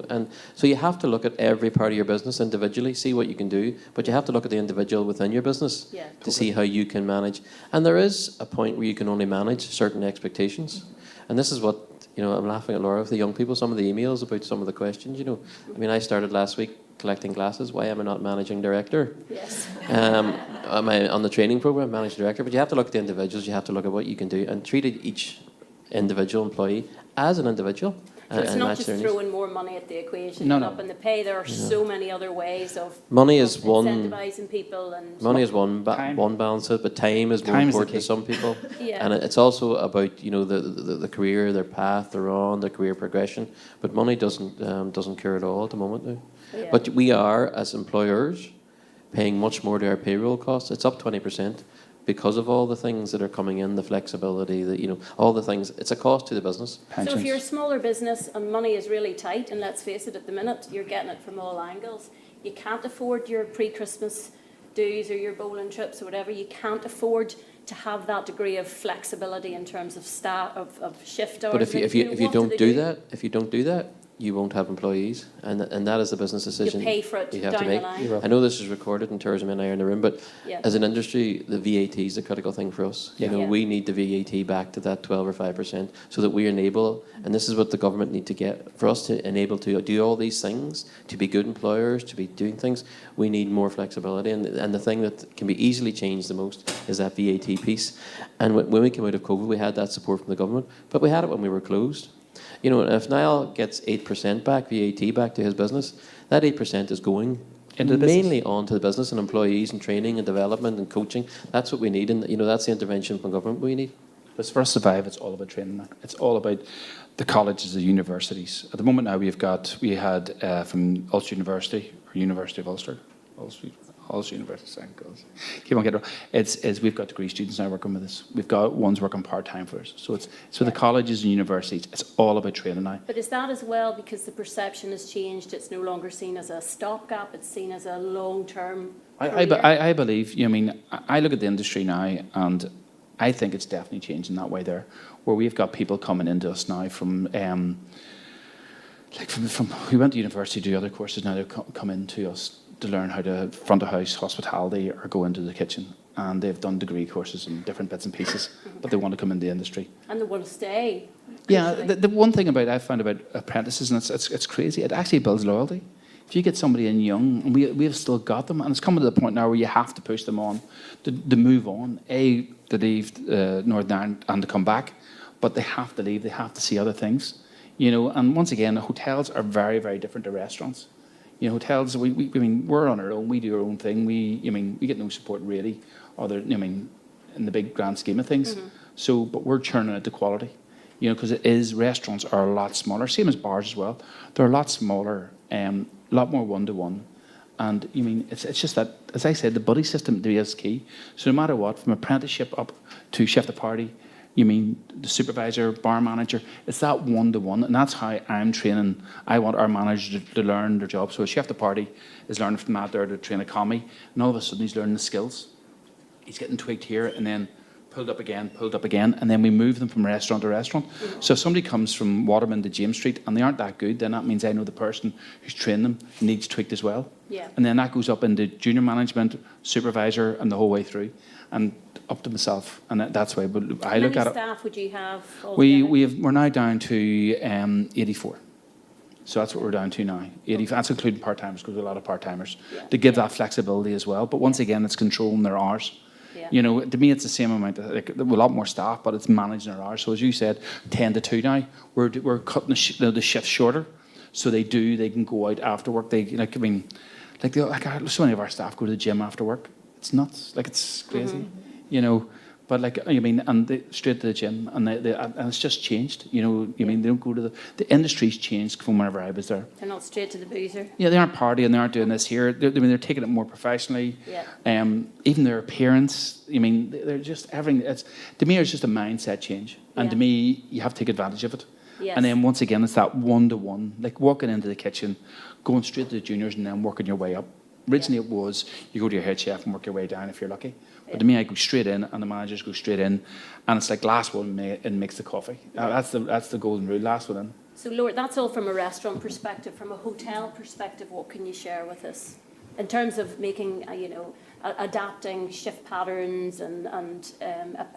and so you have to look at every part of your business individually, see what you can do, but you have to look at the individual within your business to see how you can manage. And there is a point where you can only manage certain expectations. And this is what, I'm laughing at Laura with the young people, some of the emails about some of the questions, I started last week collecting classes. Why am I not managing director? Yes. On the training program, managing director. But you have to look at the individuals, you have to look at what you can do and treat each individual employee as an individual. So it's and not match just their needs. throwing more money at the equation No, and no. up in the pay. There are so many other ways of Money is one. incentivising people and One balance, but time is more Time is the important to key. some people. Yeah. And it's also about the career, their path they're on, their career progression. But money doesn't cure it all at the moment now. Yeah. But we are, as employers, paying much more to our payroll costs. It's up 20% because of all the things that are coming in, the flexibility, all the things. It's a cost to the business. Pensions. So if you're a smaller business and money is really tight, and let's face it, at the minute, you're getting it from all angles. You can't afford your pre-Christmas dues or your bowling trips or whatever. You can't afford to have that degree of flexibility in terms of staff, of shift hours. But if you what don't they do that, you won't have employees, and that is the business decision pay for it you have down to the make. line. I know this is recorded and tourism and I are in the room, but Yeah. as an industry, the VAT is a critical thing for us. Yeah. We need the VAT back to that 12 or 5%, so that we enable, and this is what the government need to get for us to enable to do all these things, to be good employers, to be doing things. We need more flexibility, and the thing that can be easily changed the most is that VAT piece. And when we came out of COVID, we had that support from the government, but we had it when we were closed. If Niall gets 8% back, VAT back to his business, that 8% is going Into the business. mainly onto the business and employees and training and development and coaching. That's what we need, and that's the intervention from government we need. But for us to survive, it's all about training. It's all about the colleges, the universities. At the moment now, we had from Ulster University, or University of Ulster, Ulster University, sorry, keep on getting wrong. We've got degree students now working with us. We've got ones working part-time for us. So the colleges and universities, it's all about training now. But is that as well because the perception has changed? It's no longer seen as a stopgap, it's seen as a long-term career? I believe, I look at the industry now and I think it's definitely changing that way there, where we've got people coming into us now from we went to university to do other courses, now they've come into us to learn how to front of house hospitality or go into the kitchen, and they've done degree courses in different bits and pieces, but they want to come into the industry. And they want to stay. Yeah, crucially. the one thing I found about apprentices, and it's crazy, it actually builds loyalty. If you get somebody in young, and we've still got them, and it's coming to the point now where you have to push them on to move on, to leave Northern Ireland and to come back, but they have to leave, they have to see other things. And once again, hotels are very, very different to restaurants. Hotels, we're on our own, we do our own thing, we get no support really, in the big grand scheme of things. Mm-hmm. So, but we're churning out the quality, because restaurants are a lot smaller, same as bars as well. They're a lot smaller, a lot more one-to-one. And it's just that, as I said, the buddy system to me is key. So no matter what, from apprenticeship up to chef de party, You mean the supervisor, bar manager? It's that one-to-one, and that's how I'm training. I want our manager to learn their job. So a chef de party is learning from Matt there to train a commie, and all of a sudden he's learning the skills. He's getting tweaked here, and then pulled up again, and then we move them from restaurant to restaurant. So if somebody comes from Waterman to James Street and they aren't that good, then that means I know the person who's trained them needs tweaked as well. Yeah. And then that goes up into junior management, supervisor, and the whole way through, and up to myself. And that's the way. But I look at it. How many staff would you have? We're now down to 84. So that's what we're down to now. 80. That's including part-timers, because there's a lot of part-timers, to give that flexibility as well. But once again, it's controlling their hours. Yeah. You know, to me, it's the same amount. Like a lot more staff, but it's managing their hours. So as you said, 10 to 2 now. We're cutting the shifts shorter, so they can go out after work. So many of our staff go to the gym after work. It's nuts. Like, it's crazy. You know. But straight to the gym, and it's just changed. You know, they don't go to the industry's changed from whenever I was there. They're not straight to the boozer. Yeah, they aren't partying, they aren't doing this here. They're taking it more professionally. Yeah. Even their appearance. They're just everything. To me, it's just a mindset change, and to me, you have to take advantage of it. Yes. And then once again, it's that one-to-one, like walking into the kitchen, going straight to the juniors, and then working your way up. Originally, it was you go to your head chef and work your way down if you're lucky. But to me, I go straight in, and the managers go straight in, and it's like last one in makes the coffee. That's the golden rule. Last one in. So, Laura, that's all from a restaurant perspective. From a hotel perspective, what can you share with us in terms of making, adapting shift patterns and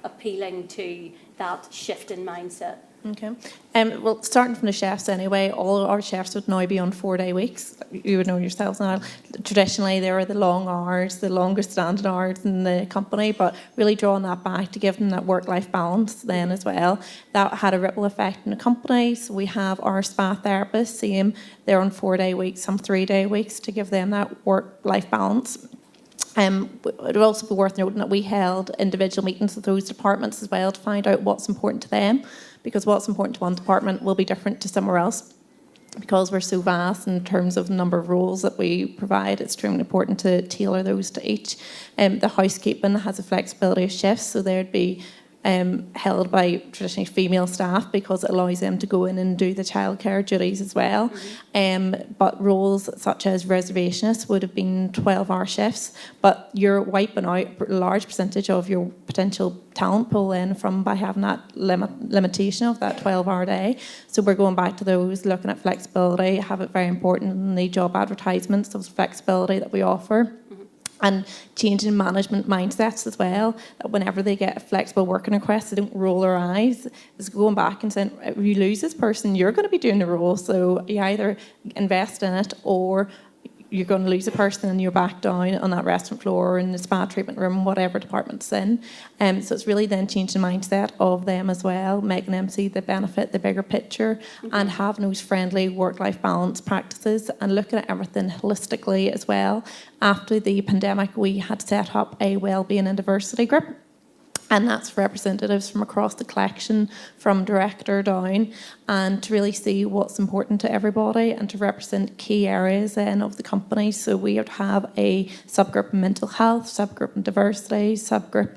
appealing to that shift in mindset? Okay. Well, starting from the chefs anyway, all our chefs would now be on 4-day weeks. You would know yourselves now. Traditionally, there are the long hours, the longest standing hours in the company, but really drawing that back to give them that work-life balance then as well. That had a ripple effect in the company. So we have our spa therapists, same, they're on 4-day weeks, some 3-day weeks to give them that work-life balance. It would also be worth noting that we held individual meetings with those departments as well to find out what's important to them, because what's important to one department will be different to somewhere else. Because we're so vast in terms of the number of roles that we provide, it's extremely important to tailor those to each. The housekeeping has a flexibility of shifts, so there'd be held by traditionally female staff because it allows them to go in and do the childcare duties as well. But roles such as reservationists would have been 12-hour shifts, but you're wiping out a large percentage of your potential talent pool in from by having that limitation of that 12-hour day. So we're going back to those, looking at flexibility, have it very important in the job advertisements, those flexibility that we offer. And changing management mindsets as well, that whenever they get a flexible working request, they don't roll their eyes. It's going back and saying, if you lose this person, you're going to be doing the role. So you either invest in it, or you're going to lose a person and you're back down on that restaurant floor or in the spa treatment room, whatever department it's in. So it's really then changing the mindset of them as well, making them see the benefit, the bigger picture, and having those friendly work-life balance practices and looking at everything holistically as well. After the pandemic, we had set up a wellbeing and diversity group. And that's representatives from across the collection, from director down, and to really see what's important to everybody and to represent key areas then of the company. So we would have a subgroup in mental health, subgroup in diversity, subgroup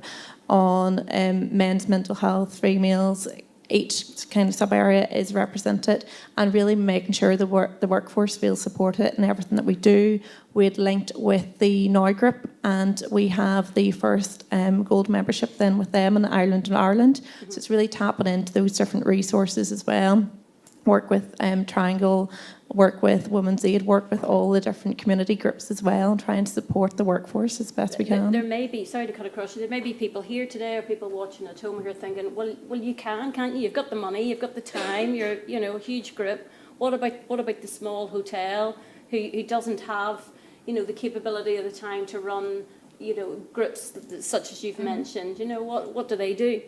on men's mental health, females. Each kind of sub-area is represented, and really making sure the workforce feels supported in everything that we do. We'd linked with the Now group, and we have the first gold membership then with them in Ireland and Ireland. So it's really tapping into those different resources as well. Work with Triangle, work with Women's Aid, work with all the different community groups as well, and trying to support the workforce as best we can. There may be, sorry to cut across you, there may be people here today or people watching at home who are thinking, well, you can't you? You've got the money, you've got the time, you're a huge group. What about the small hotel who doesn't have the capability or the time to run groups such as you've mentioned? What do they do?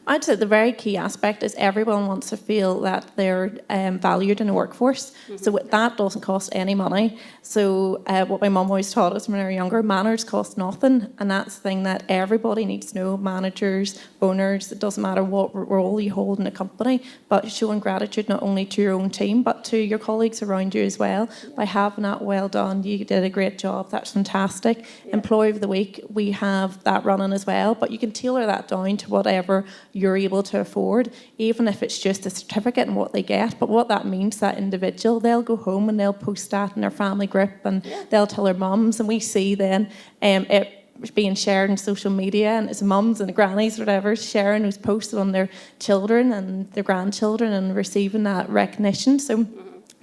I'd say the very key aspect is everyone wants to feel that they're valued in the workforce. So that doesn't cost any money. So what my mum always taught us when we were younger, manners cost nothing. And that's the thing that everybody needs to know, managers, owners, it doesn't matter what role you hold in a company, but showing gratitude not only to your own team, but to your colleagues around you as well. By having that, well done, you did a great job, that's fantastic. Employee of the week, we have that running as well, but you can tailor that down to whatever you're able to afford, even if it's just a certificate and what they get. But what that means to that individual, they'll go home and they'll post that in their family group, and they'll tell their mums, and we see then it being shared on social media, and it's mums and grannies, whatever, sharing those posted on their children and their grandchildren and receiving that recognition. So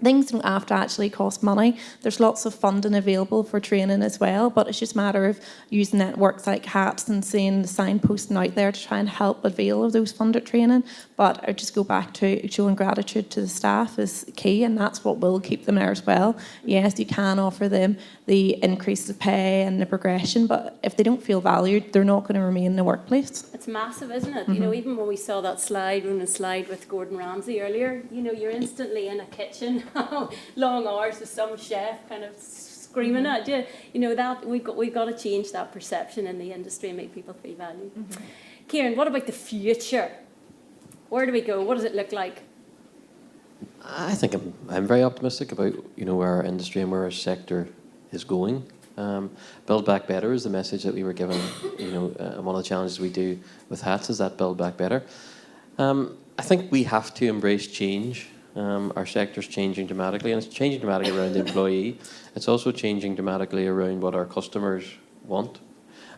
things don't have to actually cost money. There's lots of funding available for training as well, but it's just a matter of using networks like HATS and seeing the signposting out there to try and help avail of those funded training. But I just go back to showing gratitude to the staff is key, and that's what will keep them there as well. Yes, you can offer them the increase of pay and the progression, but if they don't feel valued, they're not going to remain in the workplace. It's massive, isn't it? You know, even when we saw that slide, with Gordon Ramsay earlier, you know, you're instantly in a kitchen, long hours with some chef kind of screaming at you. You know, that we've got to change that perception in the industry and make people feel valued. Ciaran, what about the future? Where do we go? What does it look like? I think I'm very optimistic about, you know, where our industry and where our sector is going. Build back better is the message that we were given. You know, one of the challenges we do with HATS is that build back better. I think we have to embrace change. Our sector's changing dramatically, and it's changing dramatically around the employee. It's also changing dramatically around what our customers want.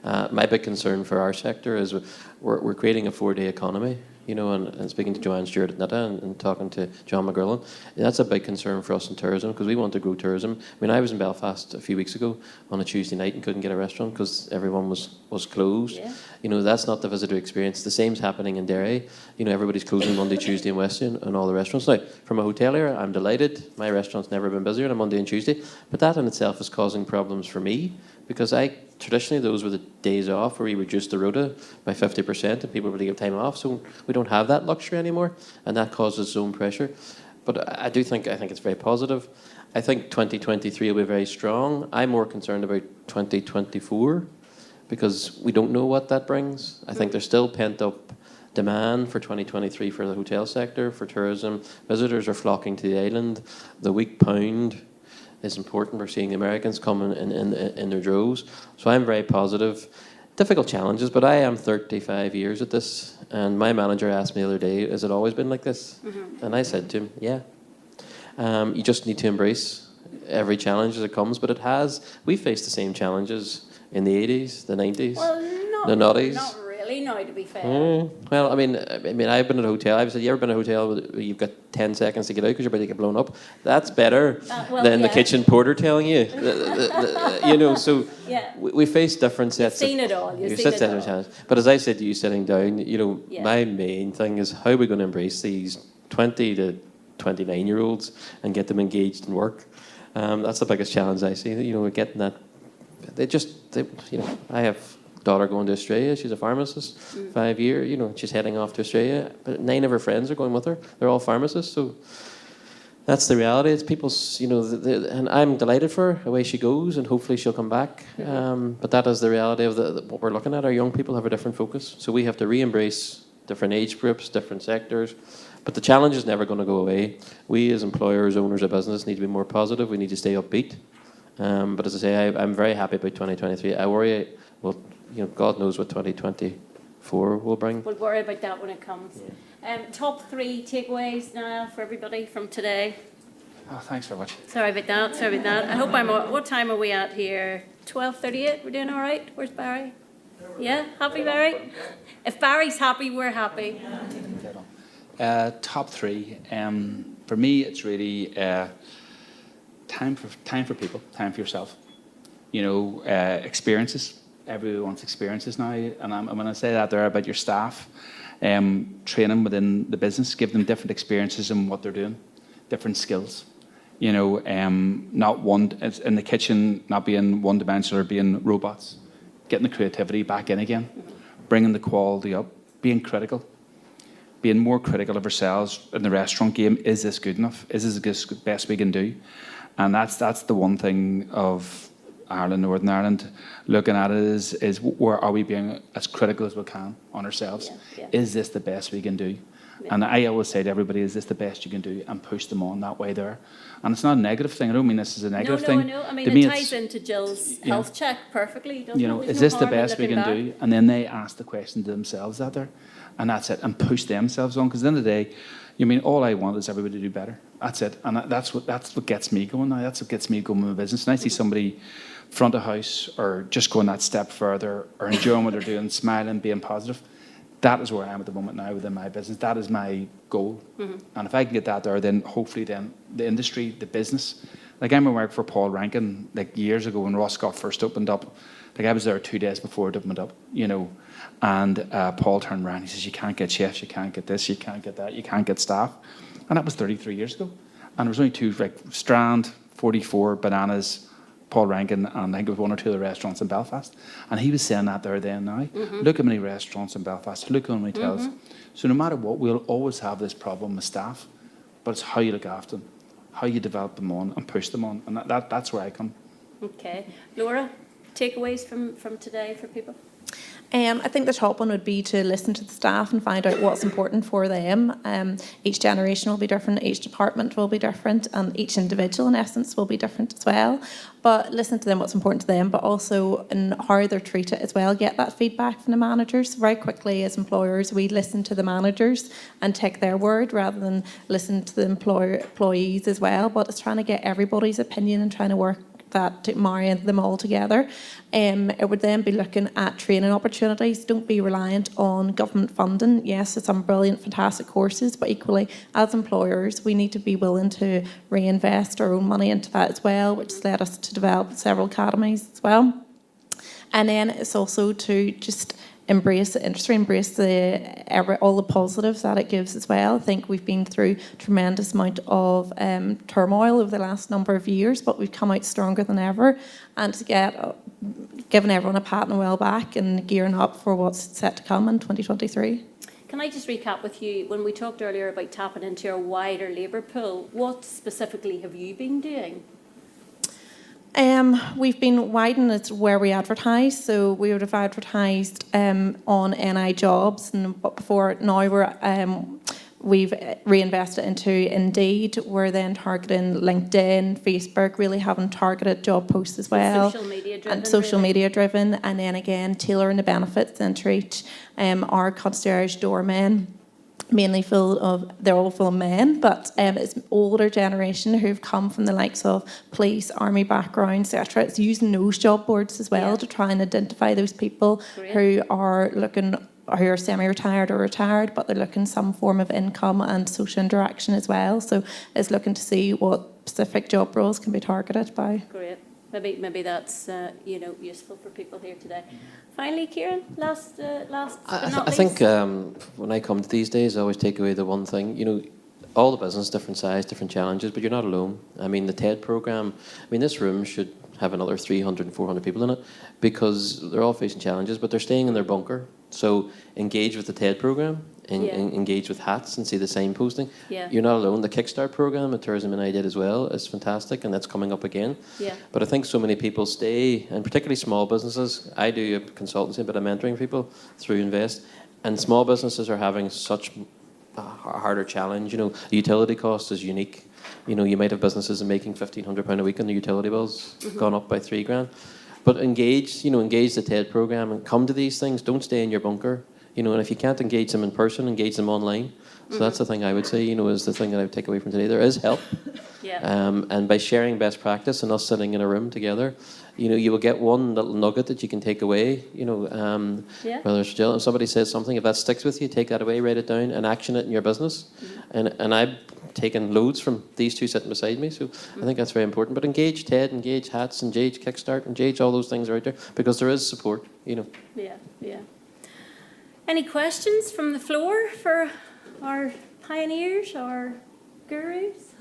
My big concern for our sector is we're creating a 4-day economy, you know, and speaking to Joanne Stewart at NITA and talking to John McGrillen, that's a big concern for us in tourism, because we want to grow tourism. I mean, I was in Belfast a few weeks ago on a Tuesday night and couldn't get a restaurant because everyone was closed. Yeah. You know, that's not the visitor experience. The same's happening in Derry. You know, everybody's closing Monday, Tuesday and Wednesday and all the restaurants. Now, from a hotelier, I'm delighted. My restaurant's never been busier on a Monday and Tuesday, but that in itself is causing problems for me, because traditionally those were the days off where we reduced the rota by 50% and people would give time off. So we don't have that luxury anymore, and that causes its own pressure. But I think it's very positive. I think 2023 will be very strong. I'm more concerned about 2024 because we don't know what that brings. I think there's still pent up demand for 2023 for the hotel sector, for tourism. Visitors are flocking to the island. The weak pound is important. We're seeing Americans coming in their droves. So I'm very positive. Difficult challenges, but I am 35 years at this, and my manager asked me the other day, has it always been like this? And I said to him, yeah. You just need to embrace every challenge as it comes, but it has. We faced the same challenges in the 80s, the 90s, the 90s. Not really, no, to be fair. Well, I mean, I've been at a hotel. I've said, you ever been at a hotel where you've got 10 seconds to get out because you're about to get blown up? That's better than the kitchen porter telling you. You know, so we face different sets. You've seen it all. You've seen it all. Challenges. But as I said to you sitting down, you know, my main thing is how are we going to embrace these 20 to 29-year-olds and get them engaged in work? That's the biggest challenge I see. You know, we're getting that. You know, I have a daughter going to Australia. She's a pharmacist, 5 year. You know, she's heading off to Australia. But 9 of her friends are going with her. They're all pharmacists. So that's the reality. It's people's, you know, and I'm delighted for her, away she goes, and hopefully she'll come back. But that is the reality of what we're looking at. Our young people have a different focus. So we have to re-embrace different age groups, different sectors. But the challenge is never going to go away. We as employers, owners of business need to be more positive. We need to stay upbeat. But as I say, I'm very happy about 2023. I worry, well, you know, God knows what 2024 will bring. We'll worry about that when it comes. Top 3 takeaways now for everybody from today. Oh, thanks very much. Sorry about that. I hope what time are we at here? 12:38. We're doing all right. Where's Barry? Yeah, happy Barry? If Barry's happy, we're happy. Top 3. For me, it's really time for people, time for yourself. You know, experiences. Everyone wants experiences now, and when I say that, they're about your staff. Training within the business, give them different experiences in what they're doing, different skills. You know, not one in the kitchen, not being one-dimensional or being robots. Getting the creativity back in again, bringing the quality up, being critical. Being more critical of ourselves in the restaurant game. Is this good enough? Is this the best we can do? And that's the one thing of Ireland, Northern Ireland, looking at it is where are we being as critical as we can on ourselves? Is this the best we can do? And I always say to everybody, is this the best you can do? And push them on that way there. And it's not a negative thing. I don't mean this is a negative thing. No, I mean, To me, it it's, ties into Jill's health check perfectly, doesn't you know, it? There's is no this the harm in best we looking can back. do? And then they ask the question to themselves out there. And that's it. And push themselves on. Because at the end of the day, you mean, all I want is everybody to do better. That's it. And that's what gets me going now. That's what gets me going with my business. And I see somebody front of house or just going that step further or enjoying what they're doing, smiling, being positive. That is where I am at the moment now within my business. That is my goal. And if I can get that there, then hopefully then the industry, the business. Like I worked for Paul Rankin like years ago when Roscoff first opened up. Like I was there 2 days before it opened up, you know. And Paul turned around, he says, you can't get chefs, you can't get this, you can't get that, you can't get staff. And that was 33 years ago. And there was only two, like Strand, 44, Bananas, Paul Rankin, and I think it was one or two of the restaurants in Belfast. And he was saying that there then now. Look how many restaurants in Belfast, look how many hotels. So no matter what, we'll always have this problem with staff, but it's how you look after them, how you develop them on and push them on. And that's where I come. Okay. Laura, takeaways from today for people? I think the top one would be to listen to the staff and find out what's important for them. Each generation will be different, each department will be different, and each individual, in essence, will be different as well. But listen to them, what's important to them, but also in how they're treated as well. Get that feedback from the managers. Very quickly, as employers, we listen to the managers and take their word rather than listen to the employees as well. But it's trying to get everybody's opinion and trying to work that to marry them all together. It would then be looking at training opportunities. Don't be reliant on government funding. Yes, it's some brilliant, fantastic courses, but equally, as employers, we need to be willing to reinvest our own money into that as well, which has led us to develop several academies as well. And then it's also to just embrace the industry, embrace all the positives that it gives as well. I think we've been through a tremendous amount of turmoil over the last number of years, but we've come out stronger than ever. And to get giving everyone a pat on the well back and gearing up for what's set to come in 2023. Can I just recap with you, when we talked earlier about tapping into your wider labour pool, what specifically have you been doing? We've been widening it where we advertise, so we would have advertised on NI jobs, but before now we've reinvested into Indeed. We're then targeting LinkedIn, Facebook, really having targeted job posts as well. Social media driven. And social really. media driven, and then again tailoring the benefits into each our concierge doormen. Mainly they're all full of men, but it's older generation who've come from the likes of police, army background, etc. It's using those job boards as well to try and identify those people who are semi-retired or retired, but they're looking some form of income and social interaction as well. So it's looking to see what specific job roles can be targeted by. Great. Maybe that's useful for people here today. Finally, Ciaran, last but not I least. think when I come to these days, I always take away the one thing. You know, all the business, different size, different challenges, but you're not alone. I mean, the TED program. I mean, this room should have another 300 and 400 people in it because they're all facing challenges, but they're staying in their bunker. So engage with the TED program, engage with hats and see the signposting. Yeah. You're not alone. The Kickstart program at Tourism and I did as well is fantastic, and that's coming up again. Yeah. But I think so many people stay, and particularly small businesses. I do a consultancy, but I'm mentoring people through Invest, and small businesses are having such a harder challenge. You know, the utility cost is unique. You know, you might have businesses making £1,500 a week, and the utility bills gone up by $3,000. But engage the TED program and come to these things. Don't stay in your bunker. You know, and if you can't engage them in person, engage them online. So that's the thing I would say, you know, is the thing that I would take away from today. There is help. And by sharing best practice and us sitting in a room together, you know, you will get one little nugget that you can take away, you know, whether it's Jill, if somebody says something, if that sticks with you, take that away, write it down and action it in your business. And I've taken loads from these two sitting beside me, so I think that's very important. But engage TED, engage Hats, engage Kickstart, engage all those things are out there because there is support, you know. Yeah. Any questions from the floor for our pioneers, our gurus?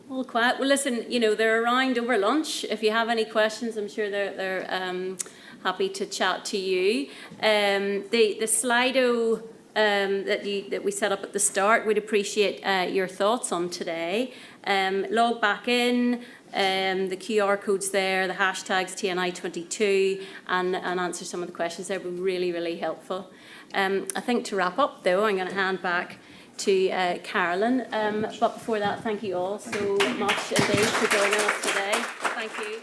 All quiet. Well, listen, you know, they're around over lunch. If you have any questions, I'm sure they're happy to chat to you. The Slido that we set up at the start, we'd appreciate your thoughts on today. log back in. The QR code's there, the hashtags TNI22, and answer some of the questions there would be really, really helpful. I think to wrap up, though, I'm going to hand back to Carolyn. But before that, thank you all so much indeed for joining us today. Thank you.